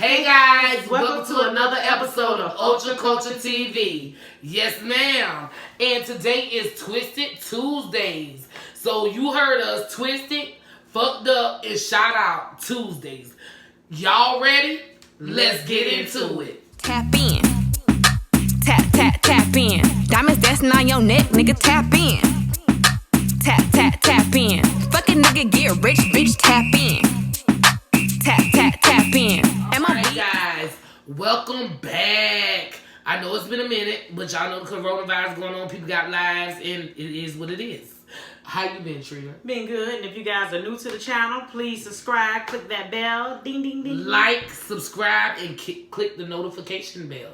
Hey guys, welcome to another episode of Ultra Culture TV. Yes, ma'am. And today is Twisted Tuesdays. So you heard us, Twisted, Fucked Up, and Shout Out Tuesdays. Y'all ready? Let's get into it. Tap in. Tap, tap, tap in. Diamonds dancing on your neck, nigga, tap in. Tap, tap, tap in. Fucking nigga get rich, bitch, tap in. Tap, tap, tap in. Alright guys, welcome back. I know it's been a minute, but y'all know the coronavirus going on. People got lives, and it is what it is. How you been, Trina? Been good. And if you guys are new to the channel, please subscribe, click that bell, ding, ding, ding. Like, subscribe, and click the notification bell.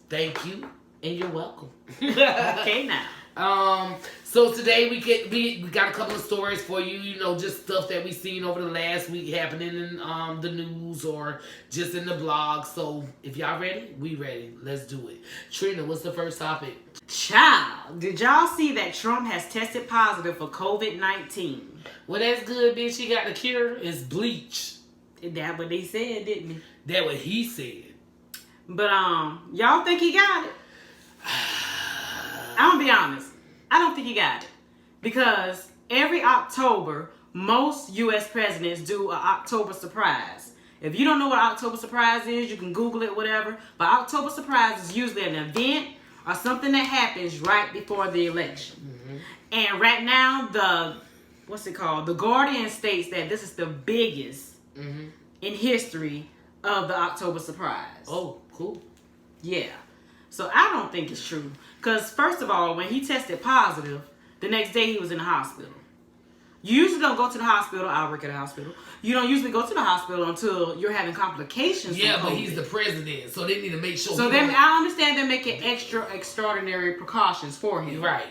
Thank you, and you're welcome. Okay, now. So today we got a couple of stories for you. You know, just stuff that we seen over the last week happening in the news or just in the blog. So if y'all ready, we ready. Let's do it. Trina, what's the first topic? Child, did y'all see that Trump has tested positive for COVID-19? Well, that's good, bitch. He got the cure. It's bleach. That's what they said, didn't he? That's what he said. But y'all think he got it? I'm gonna be honest. I don't think he got it. Because every October, most U.S. presidents do an October surprise. If you don't know what October surprise is, you can Google it, whatever. But October surprise is usually an event or something that happens right before the election. Mm-hmm. And right now, The Guardian states that this is the biggest in history of the October surprise. Oh, cool. Yeah. So I don't think it's true. Because first of all, when he tested positive, the next day he was in the hospital. You usually don't go to the hospital. I work at a hospital. You don't usually go to the hospital until you're having complications. Yeah, but he's the president, so they need to make sure. So I understand they're making extraordinary precautions for him. Right.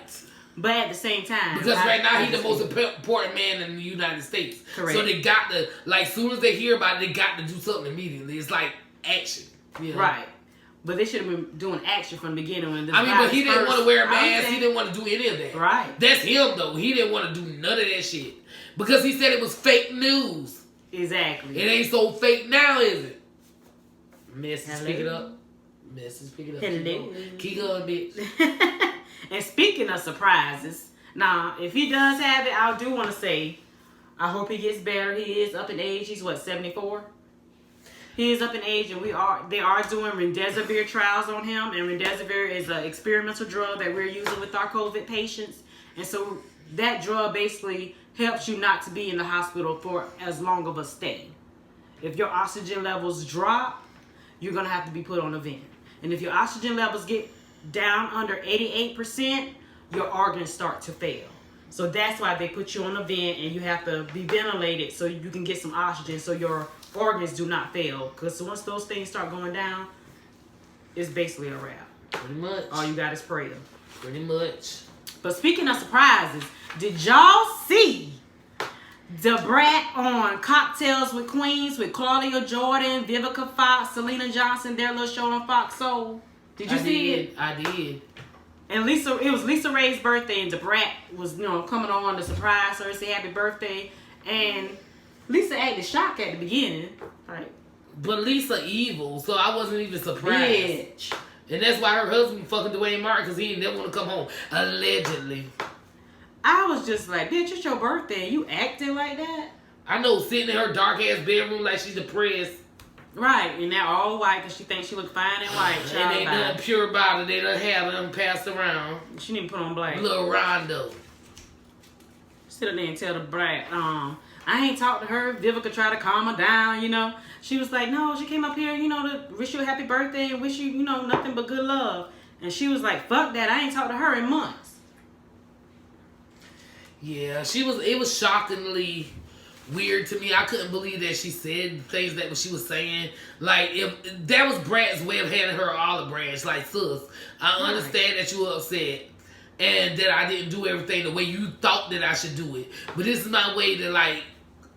But at the same time, because right now he's the most important man in the United States. Correct. So they got to, like, as soon as they hear about it, they got to do something immediately. It's like action. You know? Right. But they should have been doing action from the beginning. When but he didn't want to wear a mask. He didn't want to do any of that. Right. That's him, though. He didn't want to do none of that shit. Because he said it was fake news. Exactly. It ain't so fake now, is it? Message, pick it up. Message, pick it up. Hello. Keep going, bitch. And speaking of surprises, now, if he does have it, I do want to say, I hope he gets better. He is up in age. He's, 74? He is up in age, and they are doing remdesivir trials on him. And remdesivir is an experimental drug that we're using with our COVID patients. And so that drug basically helps you not to be in the hospital for as long of a stay. If your oxygen levels drop, you're going to have to be put on a vent. And if your oxygen levels get down under 88%, your organs start to fail. So that's why they put you on a vent, and you have to be ventilated so you can get some oxygen so your organs do not fail. Because once those things start going down, it's basically a wrap. Pretty much. All you got is prayer. Pretty much. But speaking of surprises, did y'all see the brat on Cocktails with Queens with Claudia Jordan, Vivica Fox, Selena Johnson, their little show on Fox Soul? Did you see it? I did. And it was Lisa Ray's birthday, and the brat was, coming on to surprise her and say happy birthday. And Lisa acted shocked at the beginning. Right. But Lisa evil, so I wasn't even surprised. Bitch. And that's why her husband fucking Dwayne Martin, because he didn't want to come home. Allegedly. I was just like, bitch, it's your birthday. You acting like that? I know, sitting in her dark-ass bedroom like she's depressed. Right, and now all white because she thinks she look fine and white. And ain't nothing pure about it. They done have them passed around. She need to put on black. Little Rondo. Sit up there and tell the brat, I ain't talked to her. Vivica tried to calm her down, She was like, no, she came up here, to wish you a happy birthday and wish you, nothing but good love. And she was like, fuck that. I ain't talked to her in months. Yeah, it was shockingly weird to me. I couldn't believe that she said things that she was saying. Like, if that was Brad's way of handing her an olive branch. Like, sis, I understand that you were upset and that I didn't do everything the way you thought that I should do it. But this is my way to, like,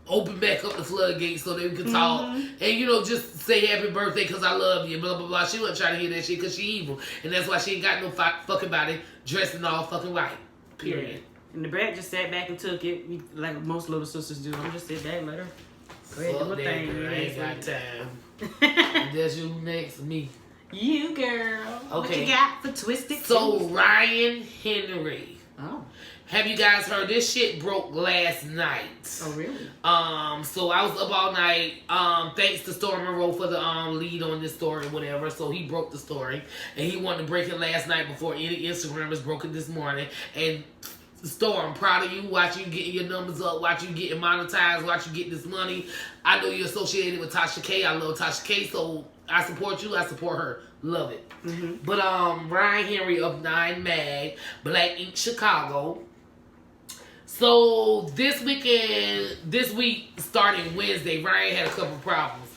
open back up the floodgates so that we can talk. And, just say happy birthday because I love you, blah, blah, blah. She wasn't trying to hear that shit because she evil. And that's why she ain't got no fucking body dressed in all fucking white. Period. Yeah. And the brat just sat back and took it like most little sisters do. I'm just sit back and let her go ahead do her thing. I ain't got time. That's you next, me. You, girl. Okay. What you got for Twisted So, Tuesday? Ryan Henry. Oh. Have you guys heard this shit broke last night? Oh, really? So I was up all night. Thanks to Storm Monroe for the lead on this story, whatever. So he broke the story, and he wanted to break it last night before any Instagrammers broke it this morning. And Storm, proud of you. Watch you getting your numbers up. Watch you getting monetized. Watch you get this money. I know you're associated with Tasha K. I love Tasha K. So I support you. I support her. Love it. Mm-hmm. But Ryan Henry of 9 Mag, Black Ink Chicago. So this week starting Wednesday, Ryan had a couple problems.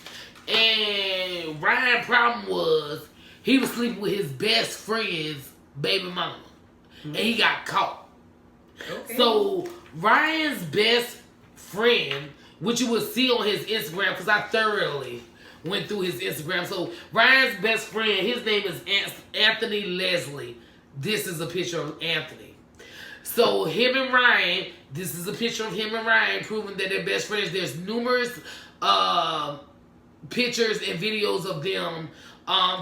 And Ryan's problem was he was sleeping with his best friend's baby mama. Mm-hmm. And he got caught. Okay. So Ryan's best friend, which you will see on his Instagram, because I thoroughly went through his Instagram. So Ryan's best friend, his name is Anthony Leslie. This is a picture of Anthony. So him and Ryan, this is a picture of him and Ryan proving that they're best friends. There's numerous pictures and videos of them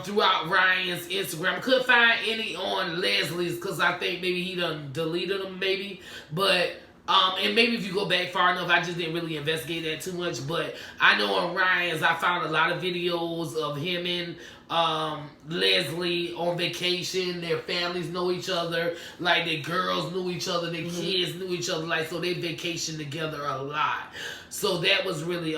throughout Ryan's Instagram. I couldn't find any on Leslie's because I think maybe he done deleted them maybe. But and maybe if you go back far enough, I just didn't really investigate that too much. But I know on Ryan's, I found a lot of videos of him and Leslie on vacation. Their families know each other. Like, their girls knew each other. Their kids knew each other. Like, so they vacationed together a lot. So that was really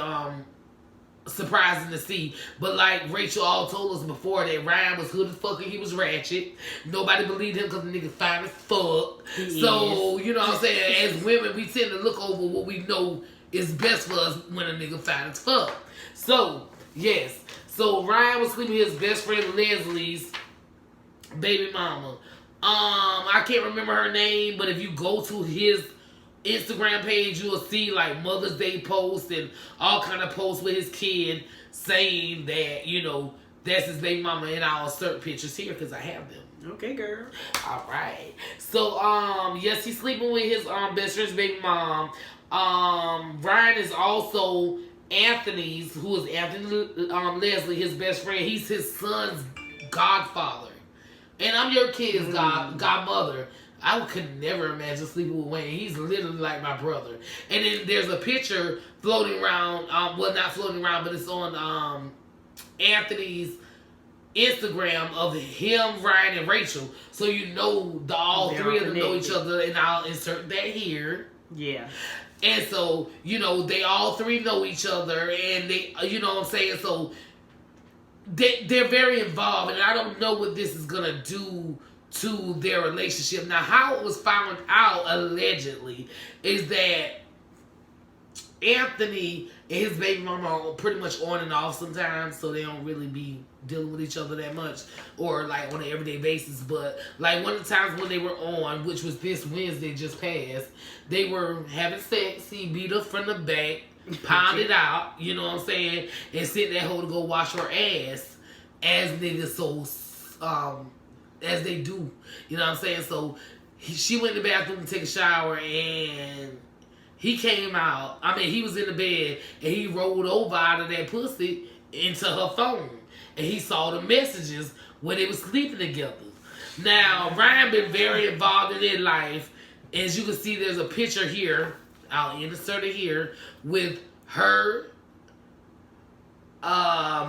surprising to see. But like Rachel all told us before, that Ryan was hood as fuck and he was ratchet. Nobody believed him because the nigga fine as fuck. So, you know what I'm saying? As women, we tend to look over what we know is best for us when a nigga fine as fuck. So, yes. So, Ryan was sleeping with his best friend Leslie's baby mama. I can't remember her name, but if you go to his Instagram page, you will see like Mother's Day posts and all kind of posts with his kid saying that, you know, that's his baby mama, and I'll insert pictures here because I have them. Okay, girl. All right. So, yes, he's sleeping with his best friend's baby mom. Ryan is also Anthony's, who is Anthony Leslie, his best friend. He's his son's godfather. And I'm your kid's godmother. I could never imagine sleeping with Wayne. He's literally like my brother. And then there's a picture floating around, well, not floating around, but it's on Anthony's Instagram of him, Ryan, and Rachel. So you know all three of them know each other, and I'll insert that here. Yeah. And so, you know, they all three know each other, and they, you know what I'm saying? So they're very involved, and I don't know what this is going to do to their relationship. Now, how it was found out, allegedly, is that Anthony and his baby mama are pretty much on and off sometimes, so they don't really be dealing with each other that much, or like on an everyday basis. But like one of the times when they were on, which was this Wednesday just passed, they were having sex. He beat her from the back, pounded out, you know what I'm saying, and sent that hoe to go wash her ass, as niggas as they do, you know what I'm saying. So she went in the bathroom to take a shower, and he came out. I mean, he was in the bed, and he rolled over out of that pussy into her phone, and he saw the messages where they were sleeping together. Now, Ryan been very involved in their life. As you can see, there's a picture here. I'll insert it here with her,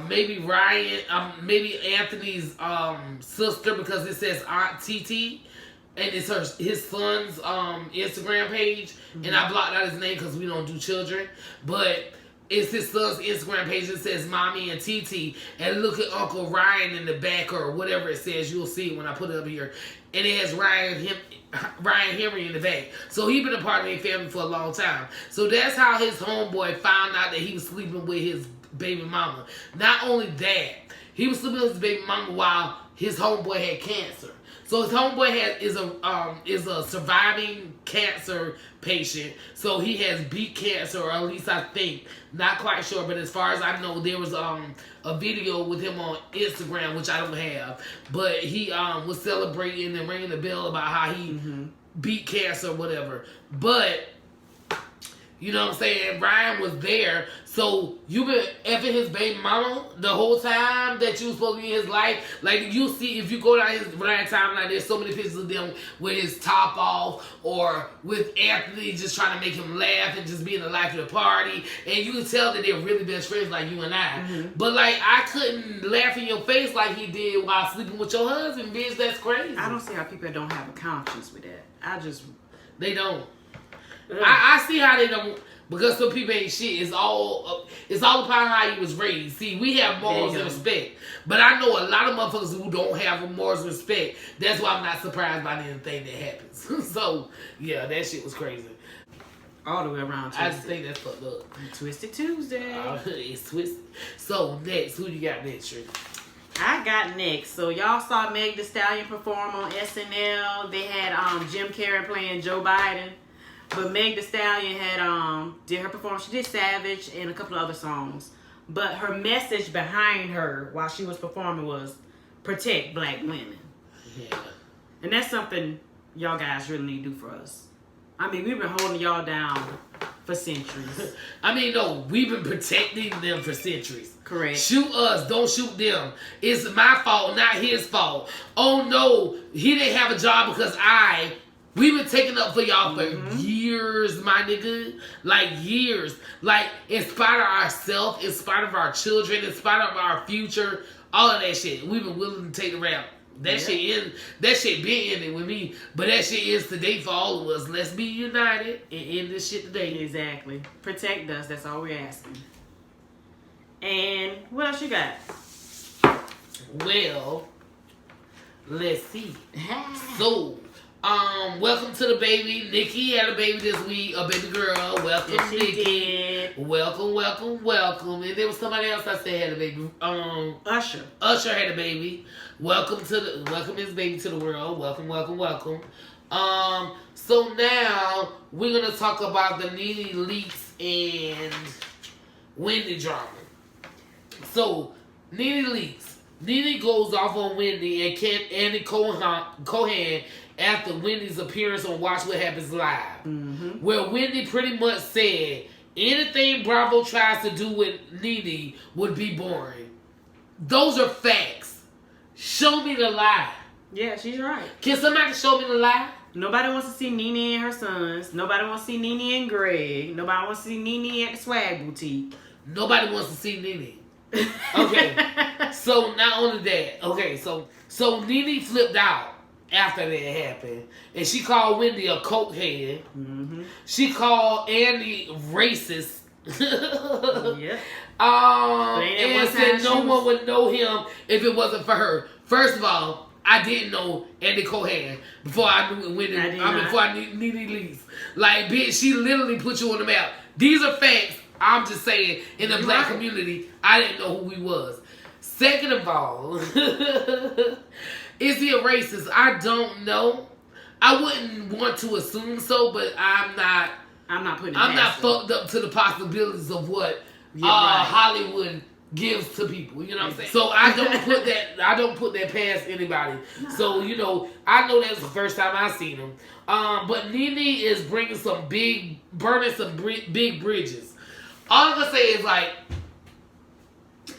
maybe Ryan, maybe Anthony's sister, because it says Aunt TT, and it's his son's Instagram page. And I blocked out his name because we don't do children, but it's his son's Instagram page. It says Mommy and TT, and look at Uncle Ryan in the back, or whatever it says. You'll see it when I put it up here, and it has Ryan Henry in the back. So he been a part of their family for a long time. So that's how his homeboy found out that he was sleeping with his baby mama. Not only that, he was sleeping with his baby mama while his homeboy had cancer. So his homeboy is a surviving cancer patient. So he has beat cancer, or at least I think. Not quite sure, but as far as I know, there was a video with him on Instagram, which I don't have. But he was celebrating and ringing the bell about how he beat cancer or whatever. But You know what I'm saying? Ryan was there. So you been effing his baby mama the whole time that you was supposed to be in his life. Like you see, if you go down his Ryan timeline, there's so many pictures of them with his top off or with Anthony just trying to make him laugh and just being the life of the party. And you can tell that they're really best friends like you and I. Mm-hmm. But like I couldn't laugh in your face like he did while sleeping with your husband, bitch. That's crazy. I don't see how people don't have a conscience with that. They don't. I see how they don't, because some people ain't shit. It's all upon how you was raised. See, we have morals and respect, but I know a lot of motherfuckers who don't have morals and respect. That's why I'm not surprised by anything that happens. So yeah, that shit was crazy. All the way around. Twisted. I just think that's fucked up. Twisted Tuesday. It's twisted. So next, who you got next, Trick? I got next. So y'all saw Meg Thee Stallion perform on SNL. They had Jim Carrey playing Joe Biden. But Meg Thee Stallion had did her performance. She did Savage and a couple of other songs. But her message behind her while she was performing was protect black women. Yeah. And that's something y'all guys really need to do for us. I mean, we've been holding y'all down for centuries. I mean, no, we've been protecting them for centuries. Correct. Shoot us, don't shoot them. It's my fault, not his fault. Oh no, he didn't have a job because we've been taking up for y'all for years, my nigga. Like years. Like in spite of ourselves, in spite of our children, in spite of our future, all of that shit. We've been willing to take the rap. That shit been ending with me. But that shit is today for all of us. Let's be united and end this shit today. Exactly. Protect us, that's all we're asking. And what else you got? Well, let's see. So, welcome to the baby. Nikki had a baby this week, a baby girl. Welcome, yes, Nikki. Did. Welcome. And there was somebody else I said had a baby. Usher. Usher had a baby. Welcome his baby to the world. Welcome. So now we're gonna talk about the Nene leaks and Wendy drama. So Nene leaks. Nene goes off on Wendy and Cohan after Wendy's appearance on Watch What Happens Live, where Wendy pretty much said anything Bravo tries to do with Nene would be boring. Those are facts. Show me the lie. Yeah, she's right. Can somebody show me the lie? Nobody wants to see Nene and her sons. Nobody wants to see Nene and Greg. Nobody wants to see Nene at the Swag Boutique. Nobody wants to see Nene. Okay. So not only that. Okay, so Nene flipped out after that happened. And she called Wendy a cokehead. She called Andy racist. Yeah. And said no one would know him if it wasn't for her. First of all, I didn't know Andy Cohan before I knew Wendy. Before I knew Nene leaks. Like, bitch, she literally put you on the map. These are facts. I'm just saying, in the black community, I didn't know who he was. Second of all, is he a racist? I don't know. I wouldn't want to assume so, but I'm not putting it past fucked up to the possibilities of what Hollywood gives to people. You know what I'm saying? So I don't put that past anybody. No. So, I know that's the first time I seen him. But Nene is burning some big bridges. All I'm gonna say is, like,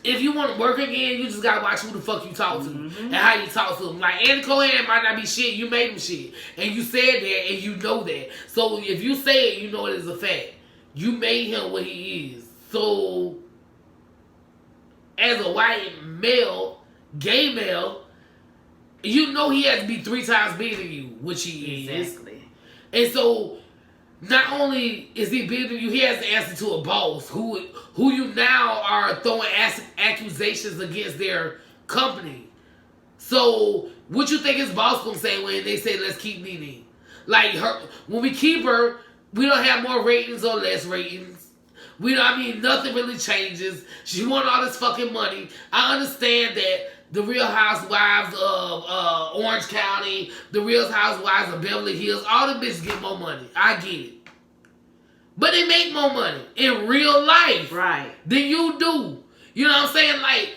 if you want to work again, you just gotta watch who the fuck you talk to and how you talk to them. Like, Andy Cohan might not be shit. You made him shit, and you said that, and you know that. So if you say it, you know it is a fact. You made him what he is. So as a white male, gay male, you know he has to be 3 times bigger than you, which he is. Exactly. And so, not only is he bigger than you, he has to answer to a boss who you now are throwing accusations against their company. So, what you think his boss gonna say when they say let's keep Nene? Like, when we keep her, we don't have more ratings or less ratings. Nothing really changes. She want all this fucking money. I understand that the Real Housewives of Orange County, the Real Housewives of Beverly Hills, all the bitches get more money. I get it. But they make more money in real life than you do. You know what I'm saying? Like,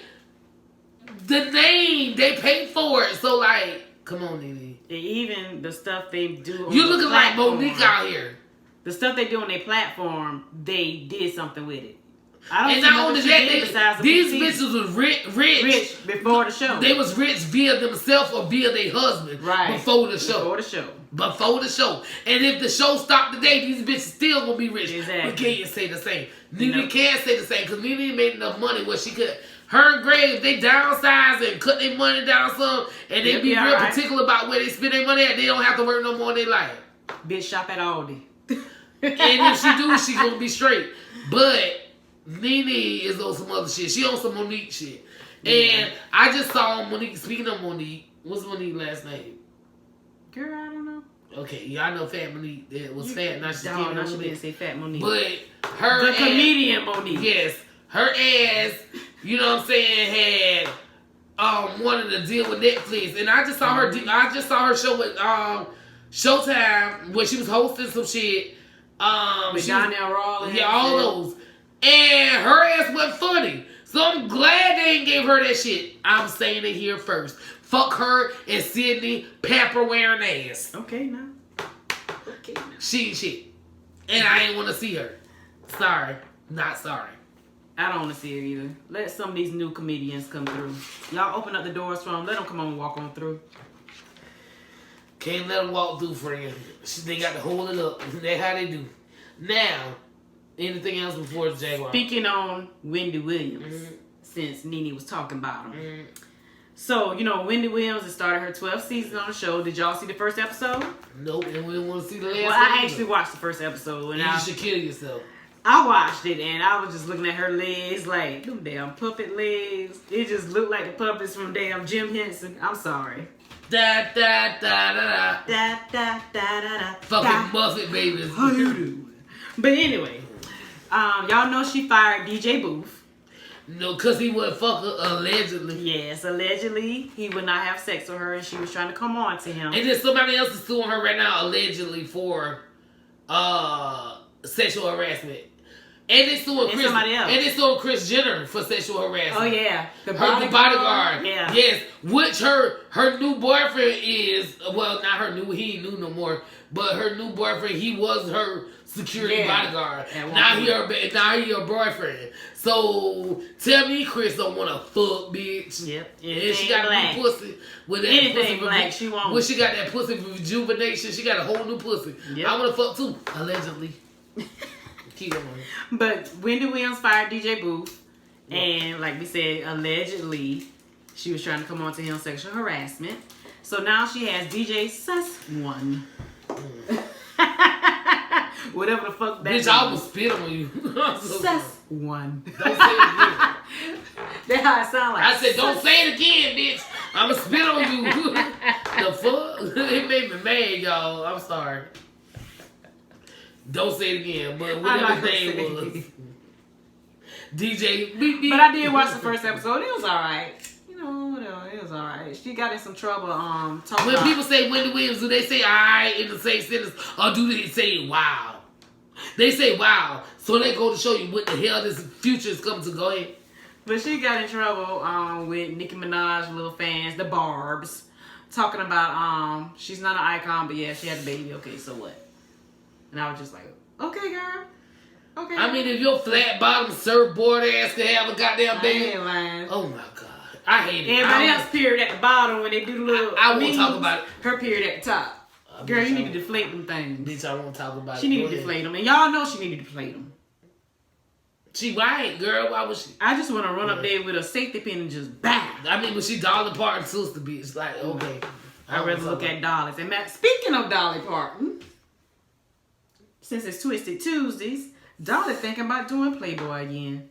the name, they pay for it. So, like, come on, Nene. Even the stuff they do on you looking like Monique out here. the stuff they do on their platform, they did something with it. I don't and see not only that, these bitches was rich before the show. They was rich via themselves or via their husband before the show. Before the show. And if the show stopped today, these bitches still gonna be rich. Exactly. We can't say the same. Nene can't say the same because Nene made enough money where she could. Her and Greg, if they downsize and cut their money down some, and they be real particular about where they spend their money at, they don't have to work no more in their life. Bitch shop at Aldi. And if she do, she gonna be straight. But Nene is on some other shit. She on some Monique shit. And I just saw Monique, speaking of Monique, what's Monique's last name? Girl, I don't know. Okay, y'all know Fat Monique. It was fat, now she's no, she didn't say Fat Monique. But her the comedian Monique. Yes. Her ass, you know what I'm saying, had wanted to deal with Netflix. And I just saw her show with Showtime where she was hosting some shit. With Donnell Rawlings. Yeah, all those. And her ass wasn't funny. So I'm glad they ain't gave her that shit. I'm saying it here first. Fuck her and Sydney pamper wearing ass. Okay now. She ain't shit. And I ain't want to see her. Sorry. Not sorry. I don't want to see her either. Let some of these new comedians come through. Y'all open up the doors for them. Let them come on and walk on through. Can't let them walk through, friend. They got to hold it up. That's how they do. Now, anything else before the Jaguar? Speaking on Wendy Williams, since Nene was talking about him. So, you know, Wendy Williams has started her 12th season on the show. Did y'all see the first episode? Nope, and we didn't want to see the last one. Well, I actually watched the first episode. And you should kill yourself. I watched it, and I was just looking at her legs like, them damn puppet legs. It just looked like the puppets from damn Jim Henson. I'm sorry. Da da da da da. Da da da da da. Fucking Muffet babies. How you doing? But anyway, y'all know she fired DJ Boof. No, because he would fuck her allegedly. Yes, allegedly. He would not have sex with her, and she was trying to come on to him. And then somebody else is suing her right now allegedly for sexual harassment. And they suing Kris. Somebody else. And they suing Kris Jenner for sexual harassment. Oh yeah, the bodyguard. Yeah. Yes, which her new boyfriend is. Well, not her new. He ain't new no more. But her new boyfriend, he was her security bodyguard. Now he her boyfriend. So tell me, Kris don't want to fuck, bitch. Yep. And she got a new pussy with that anything pussy black she wants. When she got that pussy rejuvenation, she got a whole new pussy. Yep. I want to fuck too, allegedly. Keep going. But Wendy Williams fired DJ Boof, and like we said, allegedly she was trying to come on to him sexual harassment. So now she has DJ Sus1. Whatever the fuck that bitch, I will spit on you. Sus1. Don't say it again. That's how it sounds like. I said, don't say it again, bitch. I'ma spit on you. The fuck? It made me mad, y'all. I'm sorry. Don't say it again, but whatever his name was. DJ. But I did watch the first episode. It was alright. You know, it was alright. She got in some trouble talking when people say Wendy Williams, do they say alright in the same sentence, or do they say wow? They say wow, so they go to show you what the hell this future is coming to. Go ahead. But she got in trouble with Nicki Minaj little fans, the Barbs, talking about she's not an icon, but yeah, she had a baby. Okay, so what? And I was just like, okay, girl. Okay. I mean, if your flat bottom surfboard ass could have a goddamn baby. Oh my god. I hate it. Everybody else period at the bottom when they do the little. I won't talk about it. Her period at the top. Girl, you need to deflate them things. Bitch, I won't talk about it. She need to deflate them. And y'all know she need to deflate them. She right, girl. Why was she? I just want to run up there with a safety pin and just bang. I mean, but she Dolly Parton's sister, bitch. Like, okay. I'd rather look at Dolly's. And Matt, speaking of Dolly Parton, since it's Twisted Tuesdays, Dolly thinking about doing Playboy again.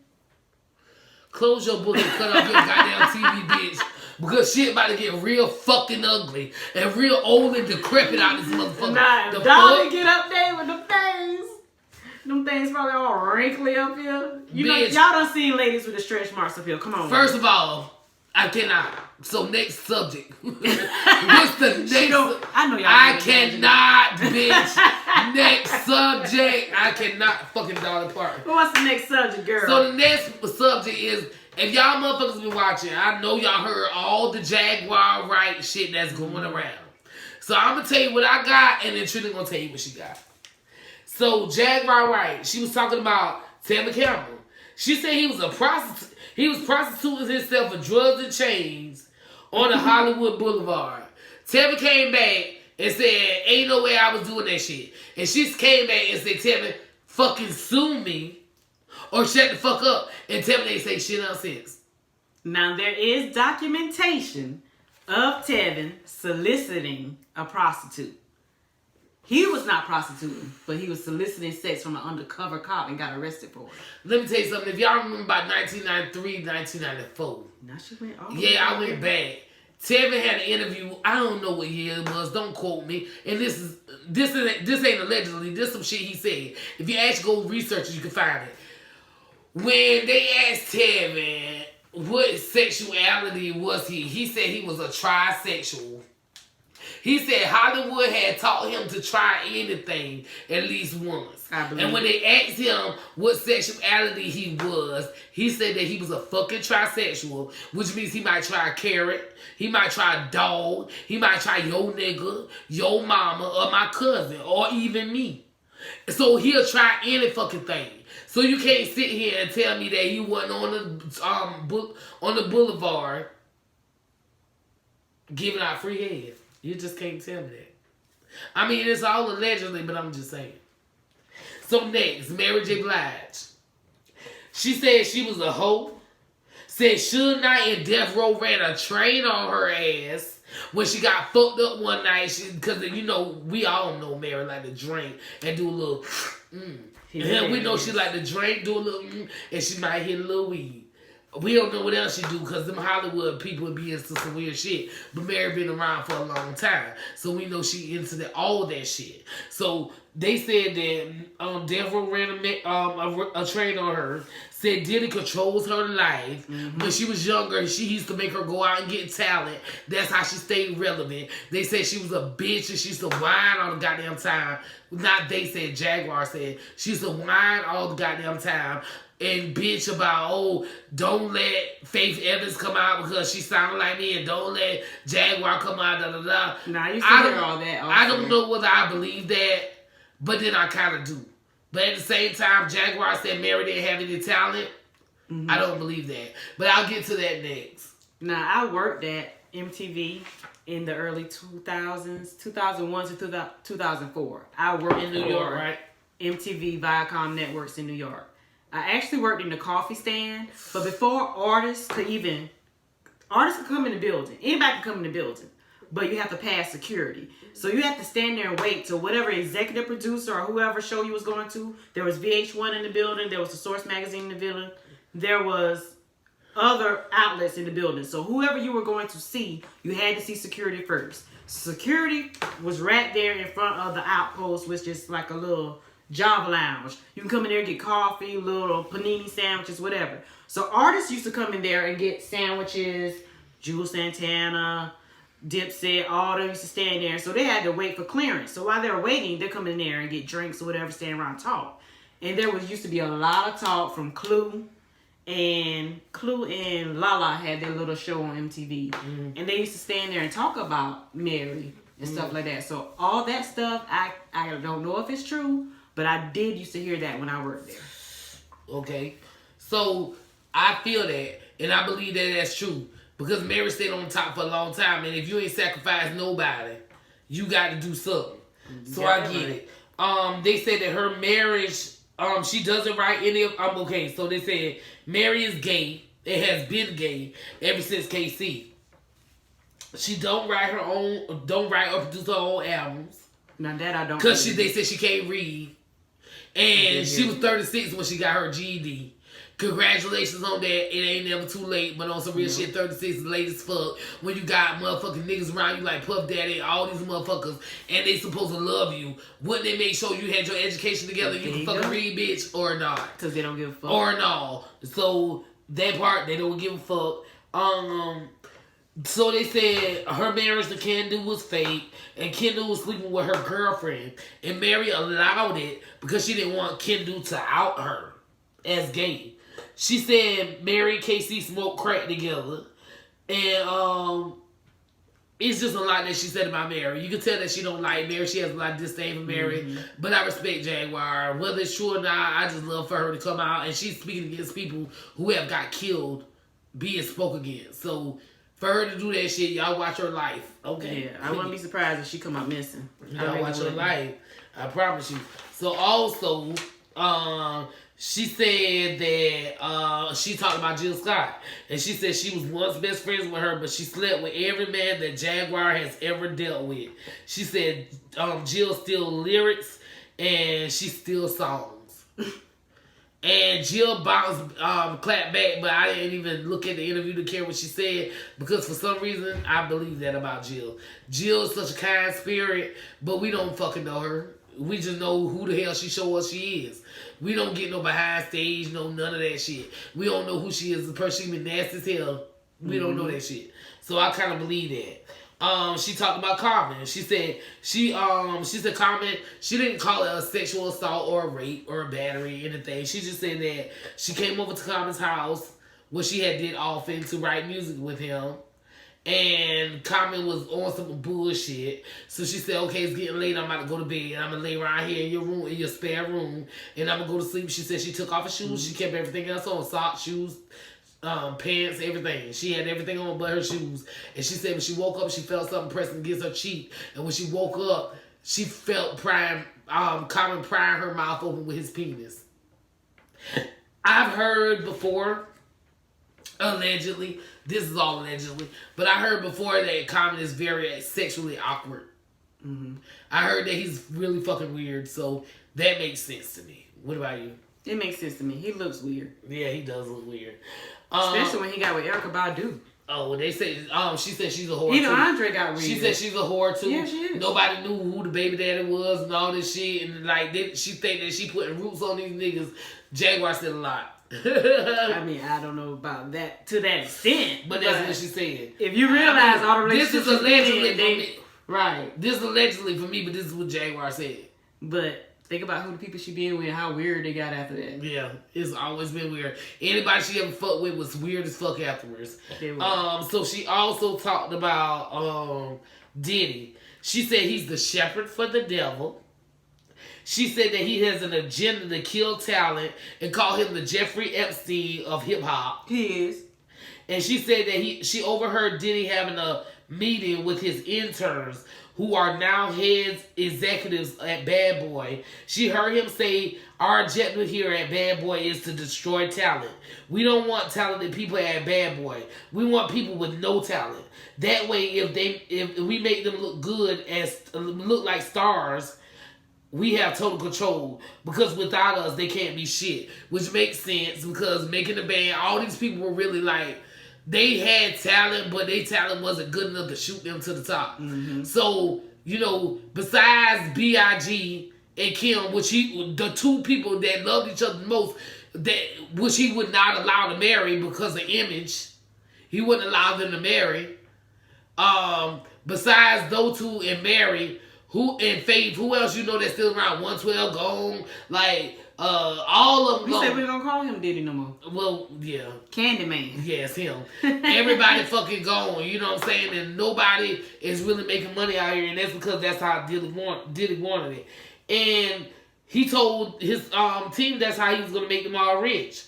Close your book and cut off your goddamn TV, bitch. Because shit about to get real fucking ugly and real old and decrepit out this motherfucker. Nah, Dolly get up there with them things. Them things probably all wrinkly up here. You know, y'all done seen ladies with the stretch marks up here. Come on. First of all, I cannot. So next subject. What's the next? I know y'all. I cannot, bitch. Next subject. I cannot fucking Dolly Parton. Well, what's the next subject, girl? So the next subject is, if y'all motherfuckers been watching, I know y'all heard all the Jaguar Wright shit that's going around. So I'm gonna tell you what I got, and then Trinity gonna tell you what she got. So Jaguar Wright, she was talking about Tevin Campbell. She said he was a prostitute. He was prostituting himself for drugs and chains on the Hollywood Boulevard. Tevin came back and said, ain't no way I was doing that shit. And she came back and said, Tevin, fucking sue me or shut the fuck up. And Tevin ain't say shit else since. Now, there is documentation of Tevin soliciting a prostitute. He was not prostituting, but he was soliciting sex from an undercover cop and got arrested for it. Let me tell you something. If y'all remember about 1993, 1994. Now she went all Yeah, I went back. Tevin had an interview. I don't know what year it was. Don't quote me. And this ain't allegedly. This some shit he said. If you actually go research it, you can find it. When they asked Tevin what sexuality was he said he was a trisexual. He said Hollywood had taught him to try anything at least once. And when they asked him what sexuality he was, he said that he was a fucking trisexual, which means he might try a carrot, he might try a dog, he might try your nigga, your mama, or my cousin, or even me. So he'll try any fucking thing. So you can't sit here and tell me that he wasn't on the boulevard giving out free head. You just can't tell me that. I mean, it's all allegedly, but I'm just saying. So next, Mary J. Blige. She said she was a hoe. Said Suge Knight and Death Row ran a train on her ass when she got fucked up one night. Because, you know, we all know Mary like to drink and do a little And we know she like to drink, do a little and she might hit a little weed. We don't know what else she do because them Hollywood people be into some weird shit. But Mary been around for a long time. So we know she into all that shit. So they said that Death Row ran a train on her. Said Diddy controls her life. When she was younger, she used to make her go out and get talent. That's how she stayed relevant. They said she was a bitch and she used to whine all the goddamn time. Not they said, Jaguar said. She used to whine all the goddamn time. And bitch about, don't let Faith Evans come out because she sounded like me, and don't let Jaguar come out, da-da-da. Nah, you still hear all that. Also. I don't know whether I believe that, but then I kind of do. But at the same time, Jaguar said Mary didn't have any talent. I don't believe that. But I'll get to that next. Now, I worked at MTV in the early 2000s, 2001 to 2004. I worked in New York, right? MTV Viacom Networks in New York. I actually worked in the coffee stand, but before artists could come in the building. Anybody can come in the building, but you have to pass security. So you have to stand there and wait till whatever executive producer or whoever show you was going to. There was VH1 in the building. There was the Source magazine in the building. There was other outlets in the building. So whoever you were going to see, you had to see security first. Security was right there in front of the outpost, which is like a little Java lounge. You can come in there and get coffee, little panini sandwiches, whatever. So artists used to come in there and get sandwiches, Jules Santana, Dipset, all them used to stand there. So they had to wait for clearance. So while they were waiting, they'd come in there and get drinks or whatever, stand around and talk. And there used to be a lot of talk from Clue and Lala had their little show on MTV. And they used to stand there and talk about Mary and stuff like that. So all that stuff, I don't know if it's true, but I did used to hear that when I worked there. Okay. So, I feel that, and I believe that that's true. Because Mary stayed on top for a long time, and if you ain't sacrificed nobody, you got to do something. So, I get it. They said that her marriage, she doesn't write any of, okay, so they said Mary is gay. It has been gay ever since KC. She don't write or produce her own albums. Now that I don't. Because they said she can't read. And she was 36 when she got her GED. Congratulations on that. It ain't never too late. But on some real shit, 36 is late as fuck. When you got motherfucking niggas around you like Puff Daddy, all these motherfuckers, and they supposed to love you. Wouldn't they make sure you had your education together? You can fucking read, bitch, or not? Because they don't give a fuck. Or no. So that part, they don't give a fuck. So they said her marriage to Kendall was fake, and Kendall was sleeping with her girlfriend, and Mary allowed it because she didn't want Kendall to out her as gay. She said Mary and KC smoked crack together, and it's just a lot that she said about Mary. You can tell that she don't like Mary. She has a lot of disdain for Mary. But I respect Jaguar. Whether it's true or not, I just love for her to come out. And she's speaking against people who have got killed being spoke against. So for her to do that shit, y'all watch her life. Okay. Yeah, I wouldn't be surprised if she come out missing. Y'all watch her life. I promise you. So also, she said that she talked about Jill Scott. And she said she was once best friends with her, but she slept with every man that Jaguar has ever dealt with. She said Jill steals lyrics and she steals songs. And Jill bounced, clapped back, but I didn't even look at the interview to care what she said because for some reason, I believe that about Jill. Jill is such a kind spirit, but we don't fucking know her. We just know who the hell she show us she is. We don't get no behind stage, no none of that shit. We don't know who she is. The person she been nasty as hell. We don't know that shit. So I kind of believe that. She talked about Carmen. She said Carmen, she didn't call it a sexual assault or a rape or a battery or anything. She just said that she came over to Carmen's house where she had did often to write music with him. And Carmen was on some bullshit. So she said, okay, it's getting late. I'm about to go to bed. I'm going to lay around here in your room, in your spare room. And I'm going to go to sleep. She said she took off her shoes. She kept everything else on. Socks, shoes, pants, everything. She had everything on but her shoes. And she said when she woke up, she felt something pressing against her cheek. And when she woke up, she felt Carmen prying her mouth open with his penis. I've heard before, allegedly, this is all allegedly, but I heard before that Common is very sexually awkward. I heard that he's really fucking weird, so that makes sense to me. What about you? It makes sense to me. He looks weird. Yeah, he does look weird. Especially when he got with Erykah Badu. Oh, well, they say, she said she's a whore Even too. Andre got weird. She said she's a whore too. Yeah, she is. Nobody knew who the baby daddy was and all this shit. And like, she think that she putting roots on these niggas. Jaguar said a lot. I mean, I don't know about that to that extent. But that's what she said. If you realize all the this is allegedly for me. Right. This is allegedly for me, but this is what Jaguar said. But think about who the people she been with and how weird they got after that. Yeah, it's always been weird. Anybody she ever fucked with was weird as fuck afterwards. So she also talked about Diddy. She said he's the shepherd for the devil. She said that he has an agenda to kill talent and call him the Jeffrey Epstein of hip hop. He is. And she said that she overheard Diddy having a meeting with his interns who are now heads executives at Bad Boy. She heard him say, our objective here at Bad Boy is to destroy talent. We don't want talented people at Bad Boy. We want people with no talent. That way, if we make them look good, look like stars, we have total control, because without us, they can't be shit. Which makes sense, because making the band, all these people were really like, they had talent, but their talent wasn't good enough to shoot them to the top. So, besides Blige and Kim, the two people that loved each other the most, which he would not allow to marry because of image, he wouldn't allow them to marry. Besides those two and Mary, Faith, who else that's still around? 112 gone, like all of them. We said we don't call him Diddy no more. Well, yeah, Candyman. Yes, him. Everybody fucking gone. You know what I'm saying? And nobody is really making money out here, and that's because that's how Diddy wanted it. And he told his team that's how he was gonna make them all rich.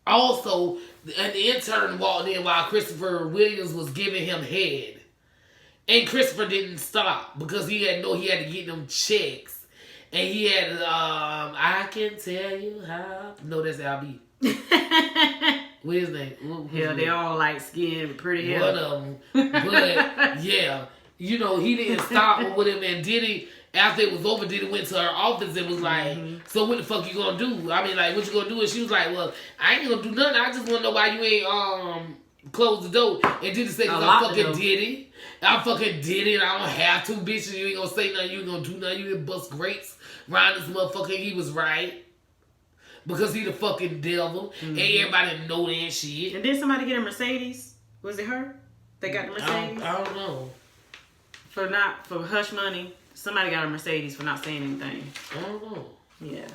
Also, an intern walked in while Christopher Williams was giving him head. And Christopher didn't stop because he had to get them checks. And he had, I can tell you how. No, that's LB. What's his name? Yeah, they all light skinned, pretty hair. One of them. But, yeah. He didn't stop with him. And Diddy, after it was over, Diddy went to her office and was like, so what the fuck you gonna do? I mean, like, what you gonna do? And she was like, well, I ain't gonna do nothing. I just wanna know why you ain't close the door. And Diddy said, because I'm fucking Diddy. I fucking did it. I don't have to, bitch. You ain't gonna say nothing. You ain't gonna do nothing. You didn't bust grapes around this motherfucker. He was right. Because he the fucking devil. And everybody know that shit. And did somebody get a Mercedes? Was it her? They got the Mercedes? I don't know. For hush money, somebody got a Mercedes for not saying anything. I don't know. Yeah.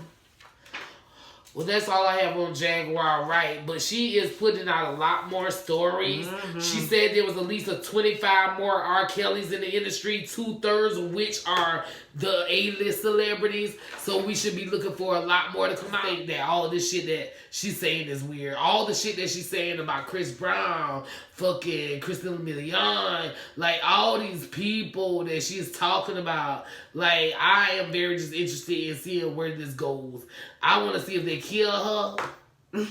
Well, that's all I have on Jaguar Wright, but she is putting out a lot more stories. Mm-hmm. She said there was at least 25 more R. Kellys in the industry, 2/3 of which are the A-list celebrities. So we should be looking for a lot more to come out. That all of this shit that she's saying is weird. All the shit that she's saying about Chris Brown, fucking Christina Milian, like all these people that she's talking about. Like, I am very just interested in seeing where this goes. I want to see if they kill her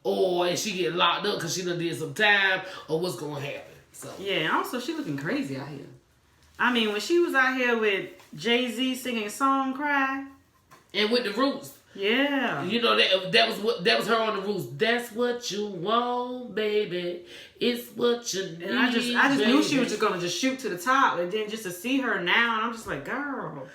or if she get locked up because she done did some time or what's going to happen. So yeah, also she looking crazy out here. I mean, when she was out here with Jay-Z singing Song Cry. And with the Roots. Yeah. You know, that was her on the Roots. That's what you want, baby. It's what you need. And I just knew she was just gonna just shoot to the top, and then just to see her now, and I'm just like, girl.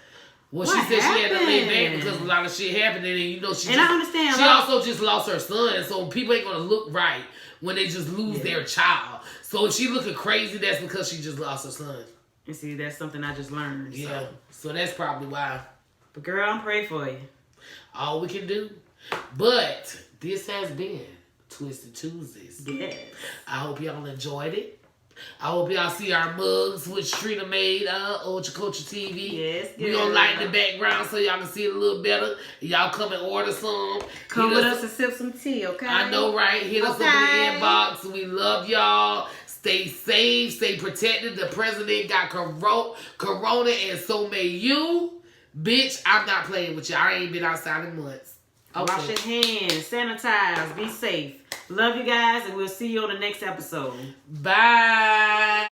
Well, she said she had to lay back because a lot of shit happened, and you know I understand. She also just lost her son, so people ain't gonna look right when they just lose their child. So if she looking crazy, that's because she just lost her son. And see, that's something I just learned. Yeah, so that's probably why. But girl, I'm praying for you. All we can do. But this has been Twisted Tuesdays. Yes. I hope y'all enjoyed it. I hope y'all see our mugs, which Trina made, Ultra Culture TV. Yes, we gonna light in the background so y'all can see it a little better. Y'all come and order some. Come with us and sip some tea, okay? I know, right? Hit us up in the inbox. We love y'all. Stay safe. Stay protected. The president got corona, and so may you. Bitch, I'm not playing with you. I ain't been outside in months. Okay. Wash your hands. Sanitize. Be safe. Love you guys, and we'll see you on the next episode. Bye.